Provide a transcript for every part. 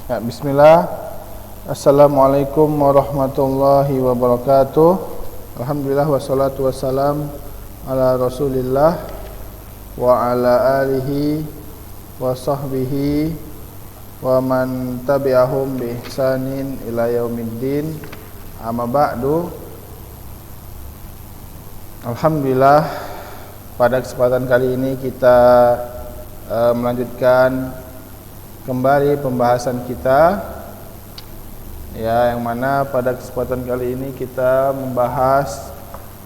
Ya, bismillah. Assalamualaikum warahmatullahi wabarakatuh. Alhamdulillah wassalatu wassalam ala Rasulillah wa ala alihi wa sahbihi wa man tabi'ahum bi ihsanin ila yaumiddin. Amma ba'du. Alhamdulillah, pada kesempatan kali ini kita melanjutkan kembali pembahasan kita, ya, yang mana pada kesempatan kali ini kita membahas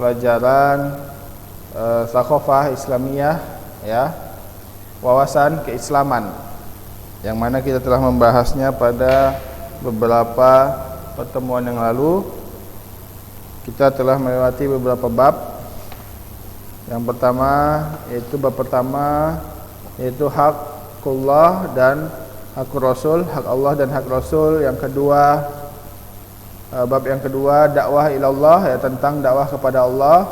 pelajaran Thaqafah Islamiyah, ya, wawasan keislaman, yang mana kita telah membahasnya pada beberapa pertemuan yang lalu. Kita telah melewati beberapa bab. Yang pertama yaitu haqqullah dan hak Rasul, hak Allah dan hak Rasul. Yang kedua, bab yang kedua dakwah ilallah, ya, tentang dakwah kepada Allah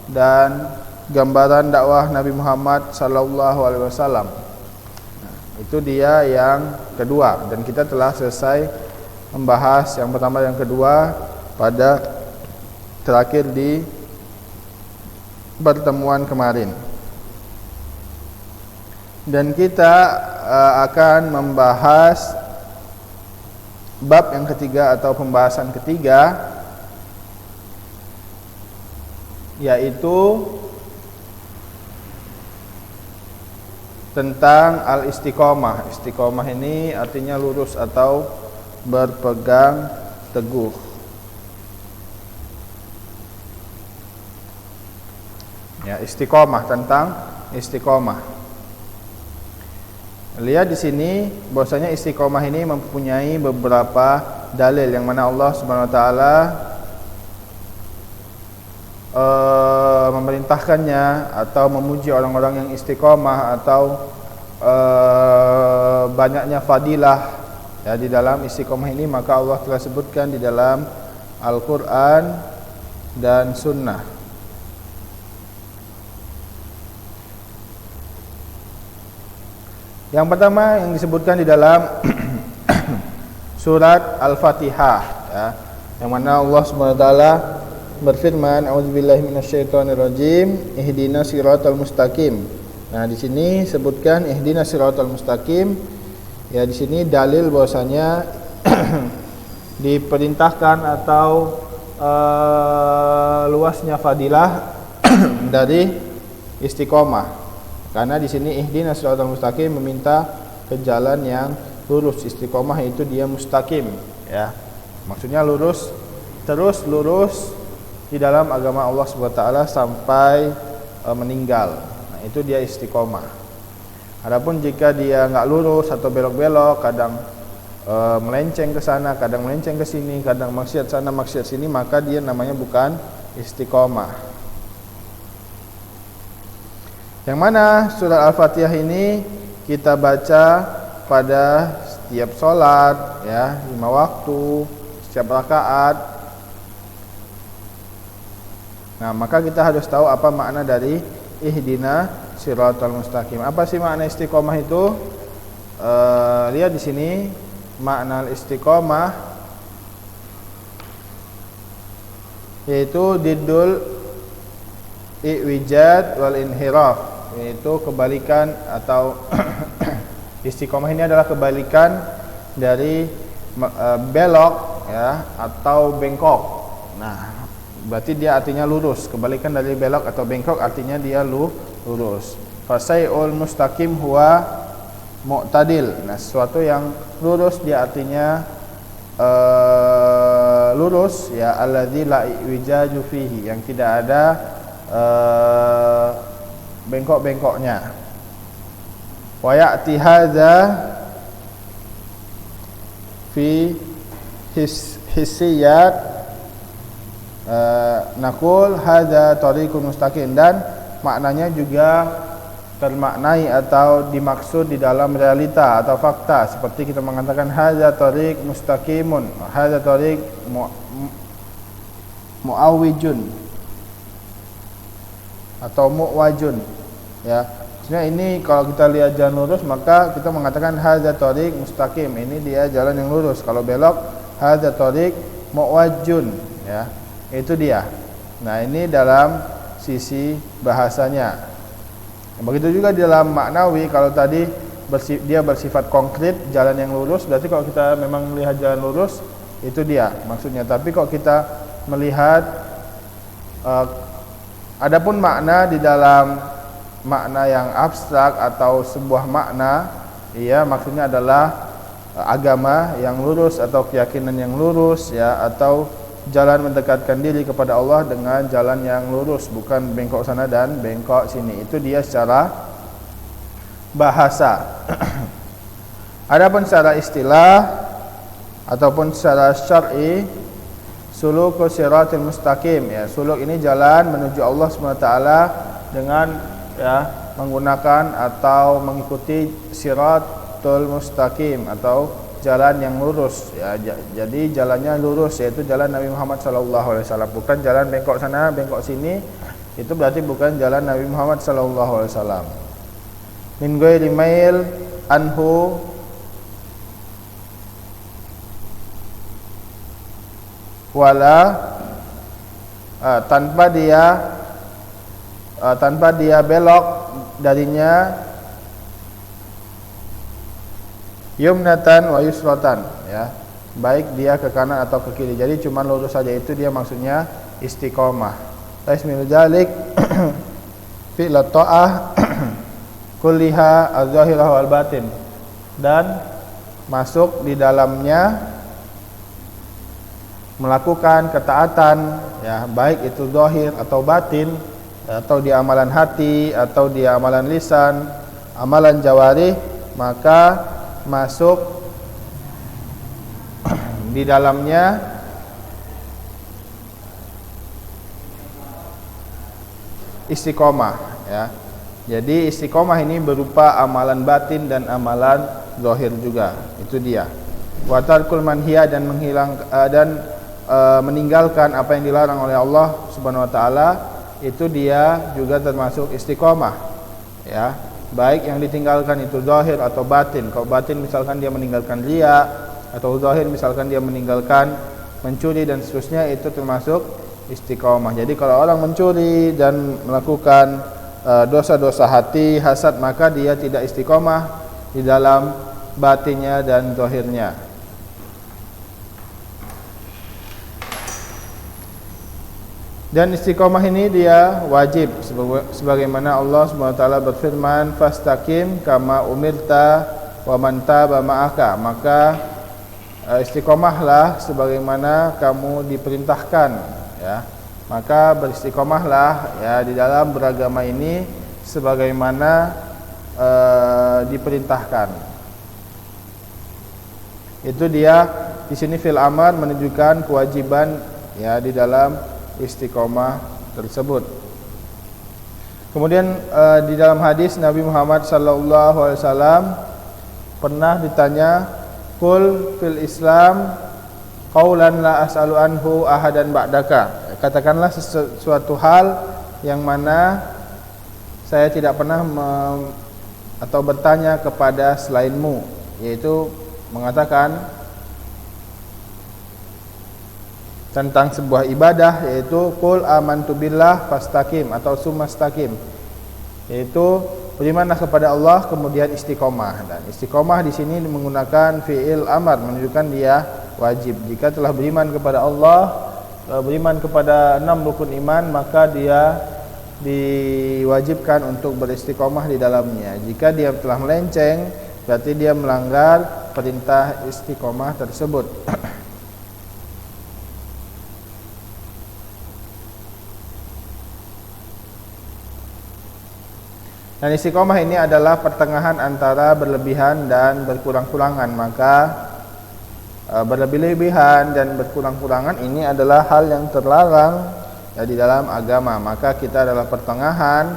dan gambaran dakwah Nabi Muhammad sallallahu alaihi wasallam. Itu dia yang kedua, dan kita telah selesai membahas yang pertama dan yang kedua pada terakhir di pertemuan kemarin. Dan kita akan membahas bab yang ketiga atau pembahasan ketiga, yaitu tentang al-istiqomah. Istiqomah ini artinya lurus atau berpegang teguh. Ya, istiqomah, tentang istiqomah. Lihat di sini bahwasanya istiqomah ini mempunyai beberapa dalil yang mana Allah Subhanahu wa taala memerintahkannya atau memuji orang-orang yang istiqomah, atau banyaknya fadilah, ya, di dalam istiqomah ini. Maka Allah telah sebutkan di dalam Al-Qur'an dan Sunnah. Yang pertama yang disebutkan di dalam surat Al-Fatihah, ya, yang mana Allah Subhanahu wa taala berfirman, a'udzubillahi minasyaitonirrajim, ihdinas siratal mustaqim. Nah, di sini sebutkan ihdinas siratal mustaqim. Ya, di sini dalil bahwasanya diperintahkan atau luasnya fadilah dari istiqomah. Karena di sini ihdinas siratal mustaqim meminta ke jalan yang lurus. Istiqomah itu dia mustaqim, ya. Maksudnya lurus, terus lurus di dalam agama Allah Subhanahu wa taala sampai meninggal. Nah, itu dia istiqomah. Adapun jika dia enggak lurus atau belok-belok, kadang melenceng ke sana, kadang melenceng ke sini, kadang maksiat sana, maksiat sini, maka dia namanya bukan istiqomah. Yang mana surah Al-Fatihah ini kita baca pada setiap sholat, ya, 5 waktu, setiap rakaat. Nah, maka kita harus tahu apa makna dari ihdina siratal mustaqim. Apa sih makna istiqomah itu? Lihat di sini makna istiqomah, yaitu diddul i'wijad wal inhiraf, yaitu kebalikan atau istiqomah ini adalah kebalikan dari belok, ya, atau bengkok. Nah, berarti dia artinya lurus. Kebalikan dari belok atau bengkok artinya dia lurus. Fasai'ul mustaqim huwa mu'tadil. Nah, sesuatu yang lurus dia artinya lurus, ya, alladzi la i'wijaju fihi, yang tidak ada bengkok-bengkoknya. Wa ya'ti hadza fi hissiyat, naqul hadza tariqun mustaqim, dan maknanya juga termaknai atau dimaksud di dalam realita atau fakta, seperti kita mengatakan hadza tariq mustaqimun, hadza tariq muawwijun atau muwajun, ya. Maksudnya ini kalau kita lihat jalan lurus maka kita mengatakan hadza thariq mustaqim. Ini dia jalan yang lurus. Kalau belok hadza thariq muwajjun, ya. Itu dia. Nah, ini dalam sisi bahasanya. Begitu juga di dalam maknawi, kalau tadi dia bersifat konkret jalan yang lurus, berarti kalau kita memang melihat jalan lurus itu dia maksudnya. Tapi kalau kita melihat adapun makna di dalam makna yang abstrak atau sebuah makna, iya maksudnya adalah agama yang lurus atau keyakinan yang lurus, ya, atau jalan mendekatkan diri kepada Allah dengan jalan yang lurus, bukan bengkok sana dan bengkok sini. Itu dia secara bahasa. Adapun secara istilah ataupun secara syar'i, suluk siratal mustaqim, ya, suluk ini jalan menuju Allah SWT dengan, ya, menggunakan atau mengikuti siratul mustaqim atau jalan yang lurus, ya. Jadi jalannya lurus, yaitu jalan Nabi Muhammad SAW, bukan jalan bengkok sana bengkok sini. Itu berarti bukan jalan Nabi Muhammad SAW. Min ghairi mail anhu wala, tanpa dia belok darinya, yumnatan wa yusratan, ya, baik dia ke kanan atau ke kiri. Jadi cuma lurus saja, itu dia maksudnya istiqomah. Tasmil dzalik fi'l ta'ah kulliha az-zahirah wal batin, dan masuk di dalamnya melakukan ketaatan, ya, baik itu zahir atau batin, atau di amalan hati atau di amalan lisan, amalan jawarih, maka masuk di dalamnya istiqomah, ya. Jadi istiqomah ini berupa amalan batin dan amalan zahir juga. Itu dia. Wa tarkul manhiya, dan meninggalkan apa yang dilarang oleh Allah Subhanahu wa taala, itu dia juga termasuk istiqomah, ya. Baik yang ditinggalkan itu zahir atau batin. Kalau batin misalkan dia meninggalkan riya, atau zahir misalkan dia meninggalkan mencuri dan seterusnya, itu termasuk istiqomah. Jadi kalau orang mencuri dan melakukan dosa-dosa hati, hasad, maka dia tidak istiqomah di dalam batinnya dan zahirnya. Dan istiqomah ini dia wajib, sebagaimana Allah SWT berfirman, fastaqim kama umirta wa man taba ma'aka. Maka istiqomahlah sebagaimana kamu diperintahkan, ya. Maka beristiqomahlah, ya, di dalam beragama ini sebagaimana diperintahkan. Itu dia di sini fil amar menunjukkan kewajiban, ya, di dalam istiqomah tersebut. Kemudian di dalam hadis Nabi Muhammad SAW pernah ditanya, qul fil Islam qaulan la as'alu anhu ahadan ba'daka. Katakanlah sesuatu hal yang mana saya tidak pernah atau bertanya kepada selainmu, yaitu mengatakan tentang sebuah ibadah, yaitu qul amantu billah fastaqim atau sumastaqim, yaitu berimanlah kepada Allah kemudian istiqomah. Dan istiqomah di sini menggunakan fi'il amar, menunjukkan dia wajib. Jika telah beriman kepada Allah, beriman kepada 6 rukun iman, maka dia diwajibkan untuk beristiqomah di dalamnya. Jika dia telah melenceng, berarti dia melanggar perintah istiqomah tersebut. Dan istiqomah ini adalah pertengahan antara berlebihan dan berkurang-kurangan. Maka berlebih-lebihan dan berkurang-kurangan ini adalah hal yang terlarang, ya, di dalam agama. Maka kita adalah pertengahan,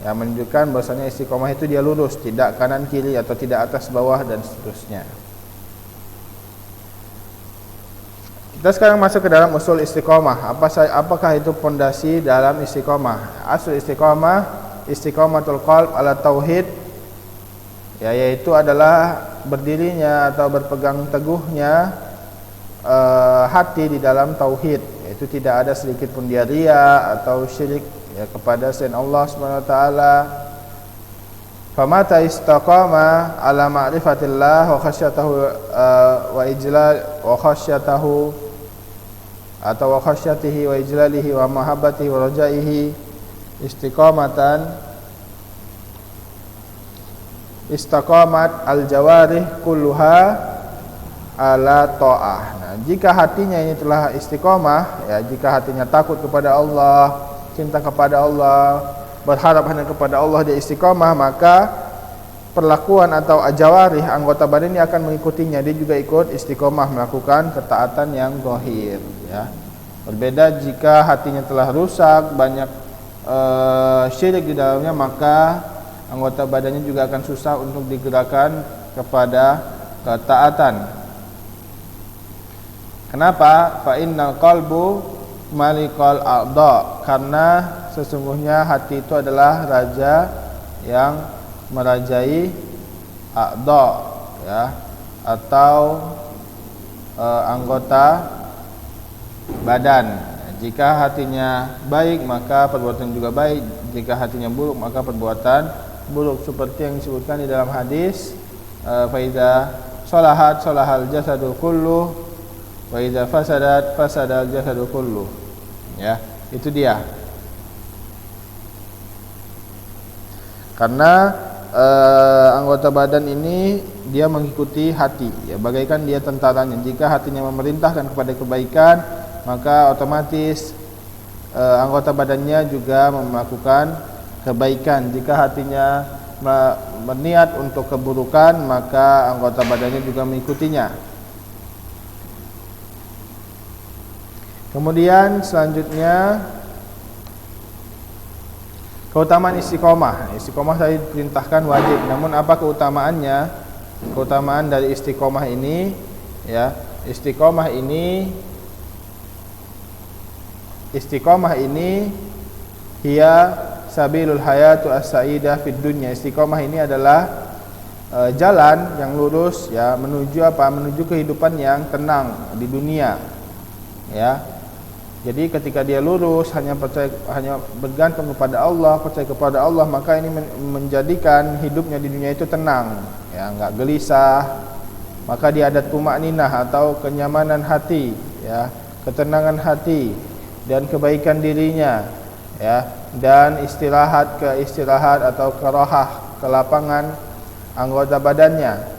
yang menunjukkan bahwasanya istiqomah itu dia lurus, tidak kanan kiri atau tidak atas bawah dan seterusnya. Kita sekarang masuk ke dalam usul istiqomah. Apakah itu pondasi dalam istiqomah? Asal istiqomah istiqamatul qalb ala tauhid, ya, yaitu adalah berdirinya atau berpegang teguhnya hati di dalam tauhid, yaitu tidak ada sedikit pun dia riya atau syirik, ya, kepada selain Allah Subhanahu wa taala. Famata istaqama ala ma'rifatillah wa khasyatahu wa ijlal wa khasyatahu atau wa khasyatihi wa ijlalihi wa mahabbatihi wa rajaihi istiqamatan istaqamat al-jawarih kulluha ala ta'ah. Nah, jika hatinya ini telah istiqamah, ya, jika hatinya takut kepada Allah, cinta kepada Allah, berharap hanya kepada Allah, dia istiqamah, maka perlakuan atau jawarih, anggota badan ini akan mengikutinya. Dia juga ikut istiqamah melakukan ketaatan yang zahir, ya. Berbeda jika hatinya telah rusak, banyak syirik di dalamnya, maka anggota badannya juga akan susah untuk digerakkan kepada ketaatan. Kenapa? Fa innal qalbu malikul a'dha, karena sesungguhnya hati itu adalah raja yang merajai a'dha, ya, atau anggota badan. Jika hatinya baik, maka perbuatan juga baik. Jika hatinya buruk, maka perbuatan buruk, seperti yang disebutkan di dalam hadis, fa idza salahat salahal jasadu kullu wa idza fasadat fasadal jasadu kullu. Ya, itu dia. Karena anggota badan ini dia mengikuti hati, ya, bagaikan dia tentaranya. Jika hatinya memerintahkan kepada kebaikan, maka otomatis anggota badannya juga melakukan kebaikan. Jika hatinya berniat untuk keburukan, maka anggota badannya juga mengikutinya. Kemudian selanjutnya keutamaan istiqomah. Istiqomah tadi diperintahkan wajib. Namun apa keutamaannya? Keutamaan dari istiqomah ini, ya, istiqomah ini hiya sabilul hayatu as-sa'idah fid dunya. Istiqomah ini adalah jalan yang lurus, ya, menuju apa? Menuju kehidupan yang tenang di dunia, ya. Jadi ketika dia lurus, hanya bergantung kepada Allah, percaya kepada Allah, maka ini menjadikan hidupnya di dunia itu tenang, ya, enggak gelisah. Maka dia ada tumakninah atau kenyamanan hati, ya, ketenangan hati dan kebaikan dirinya, ya, dan istirahat atau kerahah, kelapangan anggota badannya.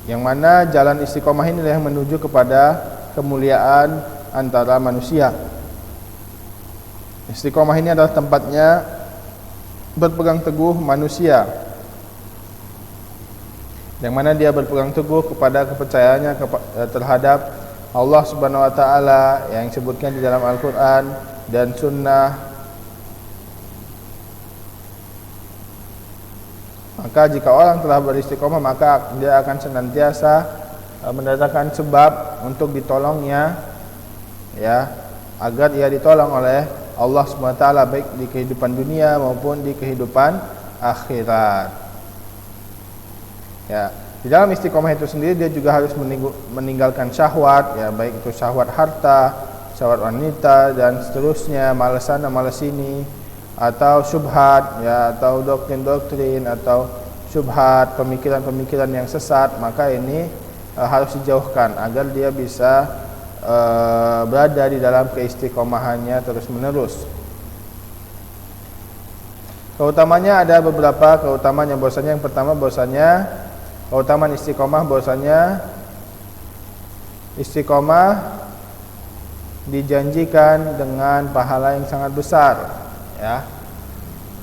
Yang mana jalan istiqomah ini yang menuju kepada kemuliaan antara manusia. Istiqomah ini adalah tempatnya berpegang teguh manusia, yang mana dia berpegang teguh kepada kepercayaannya terhadap Allah Subhanahu wa taala yang disebutkan di dalam Al-Qur'an dan sunnah. Maka jika orang telah beristiqomah, maka dia akan senantiasa mendatangkan sebab untuk ditolongnya, ya, agar ia ditolong oleh Allah SWT, baik di kehidupan dunia maupun di kehidupan akhirat. Ya, di dalam istiqomah itu sendiri dia juga harus meninggalkan syahwat, ya, baik itu syahwat harta, syahwat wanita dan seterusnya, malas sana malas sini, atau syubhat, ya, atau doktrin-doktrin atau syubhat, pemikiran-pemikiran yang sesat. Maka ini harus dijauhkan agar dia bisa berada di dalam keistiqomahannya terus-menerus. Keutamanya ada beberapa keutamaan yang bahwasanya, yang pertama bahwasanya keutamaan istiqomah, bahwasanya istiqomah dijanjikan dengan pahala yang sangat besar, ya,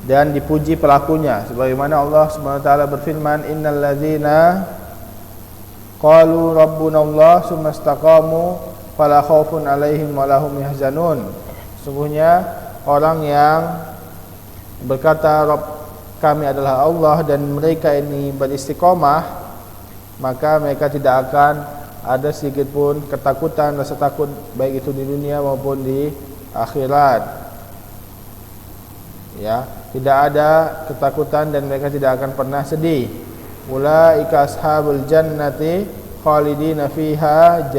dan dipuji pelakunya, sebagaimana Allah Subhanahu wa taala berfirman, innal ladzina qalu rabbunallah tsumma istaqamu fala khaufun 'alaihim wa lahum yahzanun. Sungguhnya orang yang berkata Rabb kami adalah Allah dan mereka ini beristiqomah, maka mereka tidak akan ada sedikit pun ketakutan, rasa takut baik itu di dunia maupun di akhirat. Ya, tidak ada ketakutan dan mereka tidak akan pernah sedih. Ulaika ashabul jannati khalidina fiha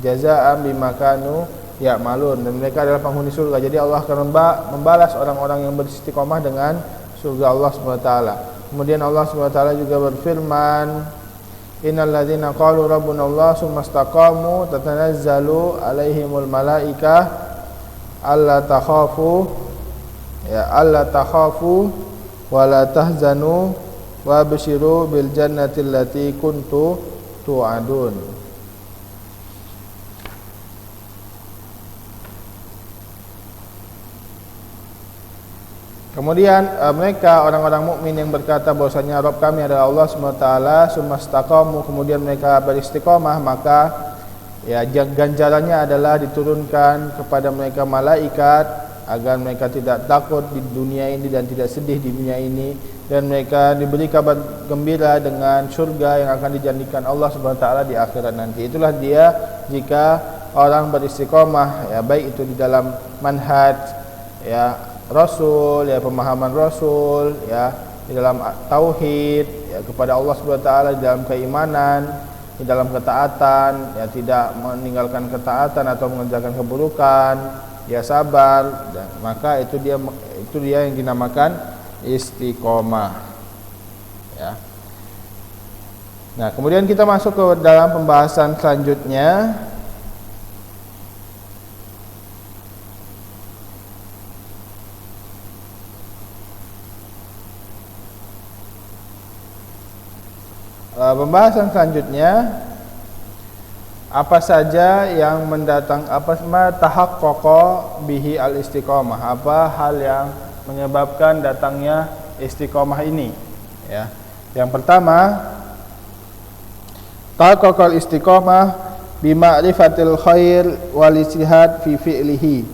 jazaa'an bima kanu ya'malun. Dan mereka adalah penghuni surga. Jadi Allah akan membalas orang-orang yang beristiqomah dengan surga Allah Subhanahu wa taala. Kemudian Allah Subhanahu wa taala juga berfirman, innal ladzina qalu rabbuna Allah tsumma istaqamu tatanazzalu alaihimul malaikah alla takhafu wa la tahzanu wa basyiru bil jannati allati kuntu tu'adun. Kemudian mereka orang-orang mukmin yang berkata bahwasanya Rabb kami adalah Allah Subhanahu wa taala, summa istaqamu, kemudian mereka beristiqomah, maka ya ganjarannya adalah diturunkan kepada mereka malaikat agar mereka tidak takut di dunia ini dan tidak sedih di dunia ini, dan mereka diberi kabar gembira dengan surga yang akan dijanjikan Allah Subhanahu wa taala di akhirat nanti. Itulah dia jika orang beristiqomah, ya baik itu di dalam manhaj ya Rasul, ya pemahaman Rasul, ya di dalam tauhid, ya kepada Allah Subhanahu wa taala, di dalam keimanan, di dalam ketaatan, ya tidak meninggalkan ketaatan atau mengerjakan keburukan, ya sabar, dan maka itu dia yang dinamakan istiqomah. Ya. Nah, kemudian kita masuk ke dalam pembahasan selanjutnya. Pembahasan selanjutnya, apa saja yang tahaqqaqa bihi al-istiqamah, apa hal yang menyebabkan datangnya istiqamah ini, ya. Yang pertama, tahaqqaqal istiqamah bima'rifatil khair wal ijtihad fi fi'lihi.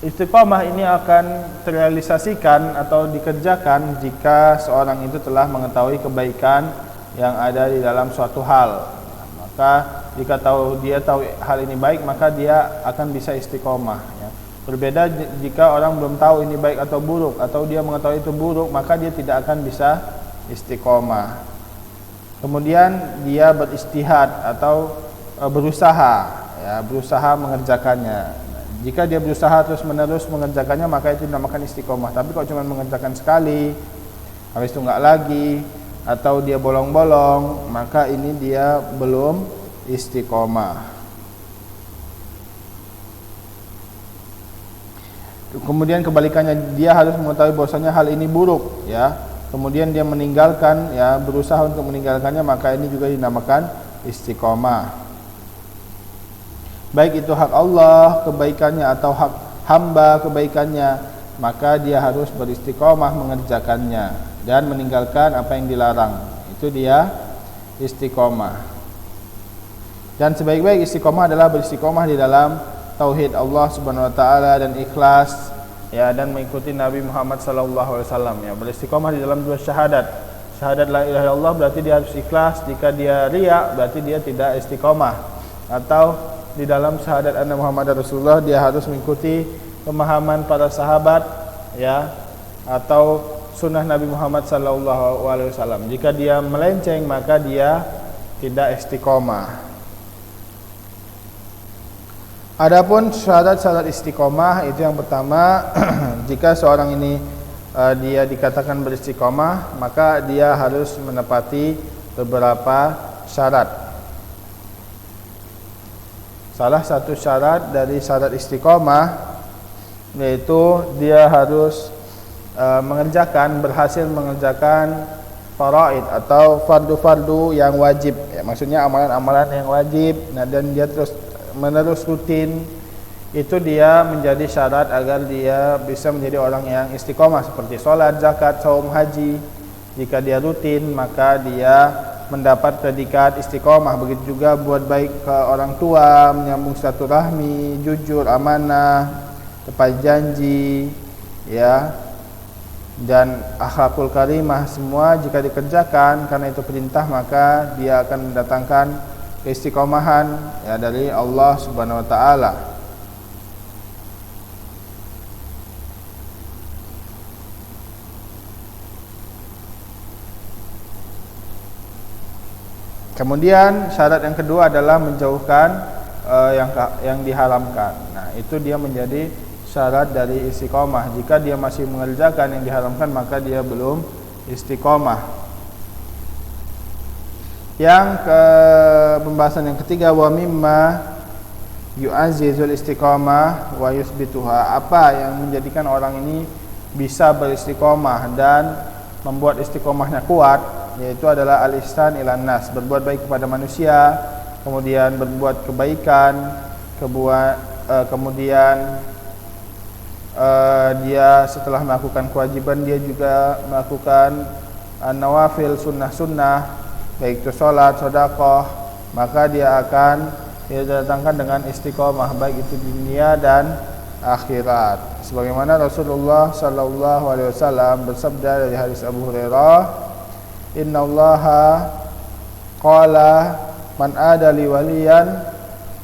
Istiqamah ini akan terrealisasikan atau dikerjakan jika seorang itu telah mengetahui kebaikan yang ada di dalam suatu hal. Maka jika dia tahu hal ini baik, maka dia akan bisa istiqomah, ya. Berbeda jika orang belum tahu ini baik atau buruk, atau dia mengetahui itu buruk, maka dia tidak akan bisa istiqomah. Kemudian dia beristihad atau berusaha, ya, berusaha mengerjakannya. Jika dia berusaha terus menerus mengerjakannya, maka itu dinamakan istiqomah. Tapi kalau cuma mengerjakan sekali, habis itu enggak lagi, atau dia bolong-bolong, maka ini dia belum istiqomah. Kemudian kebalikannya, dia harus mengetahui bahwasanya hal ini buruk, ya. Kemudian dia meninggalkan, ya, berusaha untuk meninggalkannya, maka ini juga dinamakan istiqomah. Baik itu hak Allah kebaikannya atau hak hamba kebaikannya, maka dia harus beristiqomah mengerjakannya dan meninggalkan apa yang dilarang. Itu dia istiqomah. Dan sebaik-baik istiqomah adalah beristiqomah di dalam tauhid Allah Subhanahu wa taala dan ikhlas, ya, dan mengikuti Nabi Muhammad sallallahu alaihi wasallam, ya. Beristiqomah di dalam dua syahadat. Syahadat la ilaha illallah berarti dia harus ikhlas. Jika dia riya, berarti dia tidak istiqomah. Atau di dalam syahadat anna Muhammad Rasulullah, dia harus mengikuti pemahaman para sahabat, ya, atau sunnah Nabi Muhammad sallallahu alaihi wasallam. Jika dia melenceng, maka dia tidak istiqomah. Adapun syarat-syarat istiqomah itu yang pertama, jika seorang ini dia dikatakan beristiqomah, maka dia harus menepati beberapa syarat. Salah satu syarat dari syarat istiqomah yaitu dia harus berhasil mengerjakan faraid atau fardu-fardu yang wajib, ya, maksudnya amalan-amalan yang wajib. Nah, dan dia terus menerus rutin, itu dia menjadi syarat agar dia bisa menjadi orang yang istiqomah, seperti sholat, zakat, saum, haji. Jika dia rutin, maka dia mendapat predikat istiqomah. Begitu juga buat baik ke orang tua, menyambung silaturahmi, jujur, amanah, tepat janji, ya, dan akhlakul karimah, semua jika dikerjakan karena itu perintah, maka dia akan mendatangkan keistiqomahan ya dari Allah Subhanahu wa taala. Kemudian syarat yang kedua adalah menjauhkan yang diharamkan. Nah, itu dia menjadi syarat dari istiqomah. Jika dia masih mengerjakan yang diharamkan, maka dia belum istiqomah. Pembahasan yang ketiga, wa mimma yu'azzizul istiqomah wa yuthbituha. Apa yang menjadikan orang ini bisa beristiqomah dan membuat istiqomahnya kuat, yaitu adalah al-ihsan ilan nas, berbuat baik kepada manusia, kemudian berbuat kebaikan, kemudian dia setelah melakukan kewajiban dia juga melakukan nawafil, sunnah-sunnah, baik itu sholat, sedekah, maka dia akan didatangkan dengan istiqomah baik itu di dunia dan akhirat. Sebagaimana Rasulullah sallallahu alaihi wasallam bersabda dari hadis Abu Hurairah, "Innallaha qala man adali waliyan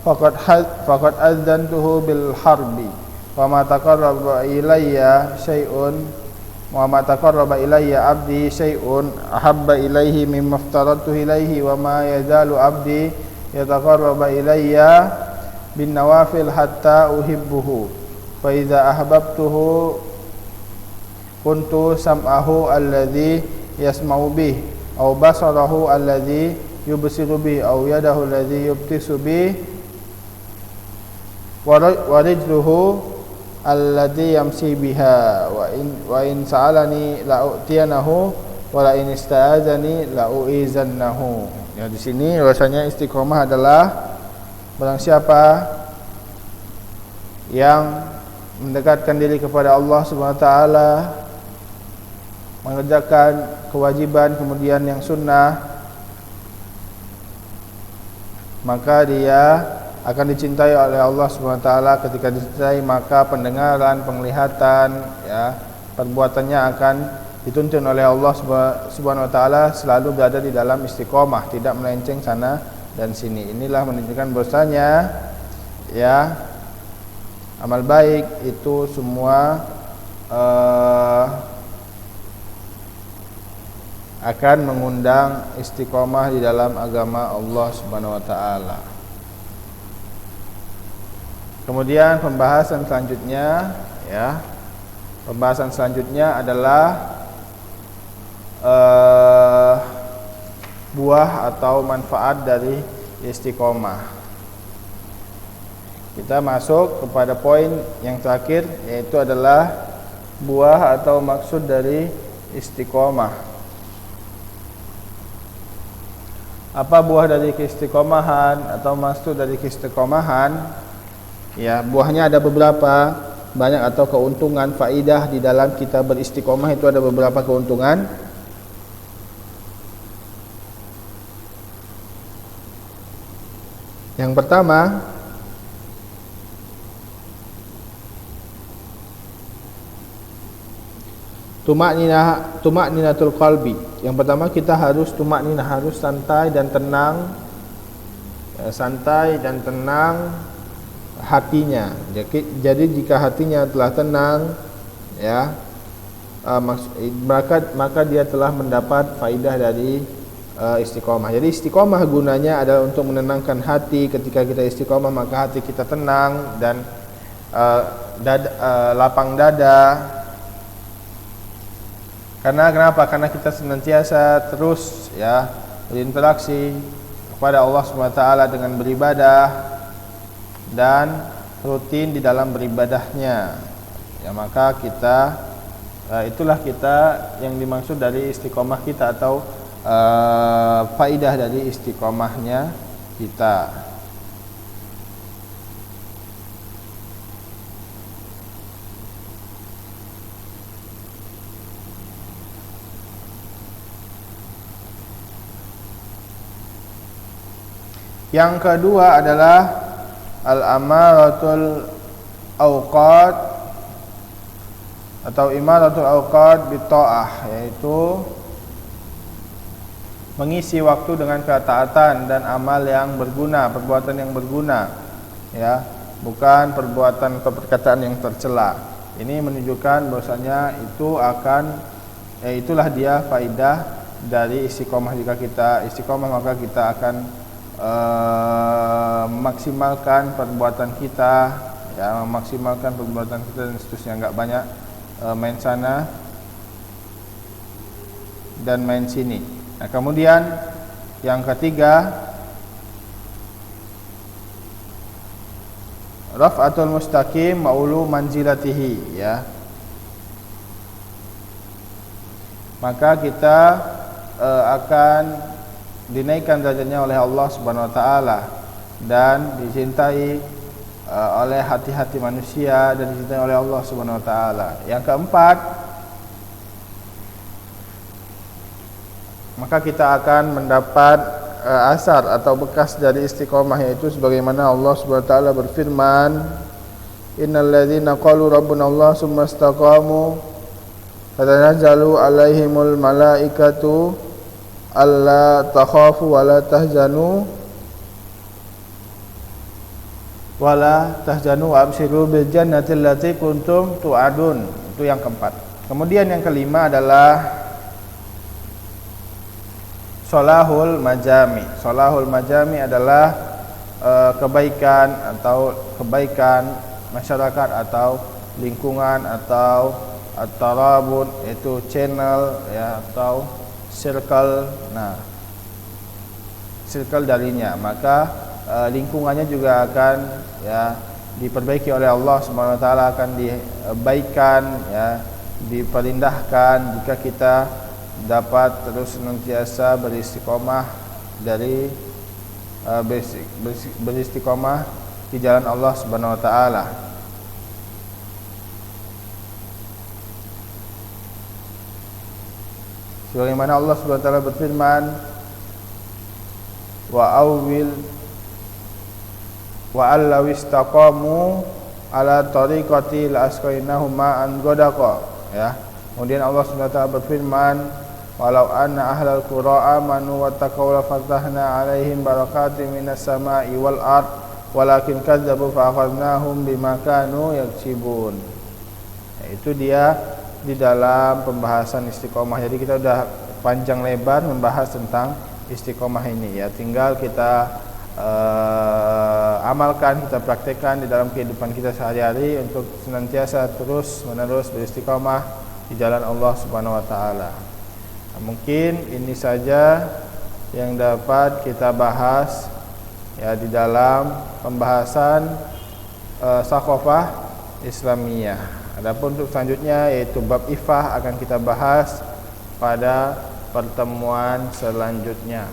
faqad adzantuhu bil harbi wa ma taqarraba ilayya abdi syai'un ahabba ilayhi mimma aftaratu ilayhi wa ma yazalu abdi yataqarraba ilayya bin nawafil hatta uhibbuhu fa idza ahbabtuhu kuntu sam'ahu alladhi yasma'u bih aw basarahu alladhi yubsiru bih aw yadahu alladhi yubtisu bih wa rijluhu alladhi yamsi biha wa in sa'alani la u'tiyanahu wa la in ista'adzani la u'izannahu." Ya, di sini rasanya istiqomah adalah barang siapa yang mendekatkan diri kepada Allah Subhanahu wa taala, mengerjakan kewajiban kemudian yang sunnah, maka dia akan dicintai oleh Allah Subhanahu wa taala. Ketika dicintai, maka pendengaran, penglihatan, ya, perbuatannya akan dituntun oleh Allah Subhanahu wa taala, selalu berada di dalam istiqomah, tidak melenceng sana dan sini. Inilah menunjukkan bahwasanya ya, amal baik itu semua akan mengundang istiqomah di dalam agama Allah Subhanahu wa taala. Kemudian pembahasan selanjutnya adalah buah atau manfaat dari istiqomah. Kita masuk kepada poin yang terakhir, yaitu adalah buah atau maksud dari istiqomah. Apa buah dari keistiqomahan atau maksud dari keistiqomahan? Ya, buahnya ada beberapa, banyak atau keuntungan, faidah di dalam kita beristiqomah itu ada beberapa keuntungan. Yang pertama, tumakninatul qalbi. Yang pertama, kita harus tumakninah, harus santai dan tenang. Santai dan tenang hatinya. Jadi jika hatinya telah tenang, ya, maka dia telah mendapat faidah dari istiqomah. Jadi istiqomah gunanya adalah untuk menenangkan hati. Ketika kita istiqomah, maka hati kita tenang dan lapang dada. Kenapa? Karena kita senantiasa terus ya berinteraksi kepada Allah SWT dengan beribadah dan rutin di dalam beribadahnya. Ya, maka itulah kita yang dimaksud dari istiqomah kita atau faidah dari istiqomahnya kita. Yang kedua adalah al-amaratul awqat atau imaratul awqat bi ta'ah, yaitu mengisi waktu dengan ketaatan dan amal yang berguna, perbuatan yang berguna, ya, bukan perbuatan atau perkataan yang tercela. Ini menunjukkan bahwasanya itu akan, itulah dia faidah dari istiqomah. Jika kita istiqomah, maka kita akan memaksimalkan perbuatan kita, ya, memaksimalkan perbuatan kita dan seterusnya, enggak banyak main sana dan main sini. Nah, kemudian yang ketiga, raf'atul mustaqim ma'ulu manzilatihi, ya. Maka kita akan dinaikkan derajatnya oleh Allah Subhanahu wa taala dan dicintai oleh hati-hati manusia dan dicintai oleh Allah Subhanahu wa taala. Yang keempat, maka kita akan mendapat asar atau bekas dari istiqomah, yaitu sebagaimana Allah Subhanahu wa taala berfirman, innal ladzina qalu rabbuna Allah tsumma istaqamu tatanazzalu alaihimul malaikatu alla takhafu wa la tahzanu wa abshiru bil jannati allati kuntum tu'adun. Itu yang keempat. Kemudian yang kelima adalah Sholahul majami. Sholahul majami adalah kebaikan atau kebaikan masyarakat atau lingkungan atau at-tarabun, itu channel, ya, atau circle. Nah, circle darinya, maka lingkungannya juga akan, ya, diperbaiki oleh Allah Subhanahu wa taala, akan dibaikkan, ya, diperindahkan jika kita dapat terus senantiasa beristiqomah dari beristiqomah di jalan Allah Subhanahu wa taala. Sebagaimana Allah Subhanahu wa taala berfirman, wa allaw istaqamu ala tariqati la asqainahum ma'an ghadaqa, ya. Kemudian Allah Subhanahu wa taala berfirman, walau anna ahlal qura amanu wattaqaw la fatahna 'alaihim barakatin minas sama'i wal ard walakin kadzabu fa akhadnahum bima kanu yaksibun. Itu dia di dalam pembahasan istiqomah. Jadi kita sudah panjang lebar membahas tentang istiqomah ini, ya. Tinggal kita amalkan, kita praktekkan di dalam kehidupan kita sehari-hari untuk senantiasa terus menerus beristiqomah di jalan Allah Subhanahu wa taala. Nah, mungkin ini saja yang dapat kita bahas, ya, di dalam pembahasan Shaqafah Islamiyah. Adapun untuk selanjutnya, yaitu bab ifah, akan kita bahas pada pertemuan selanjutnya.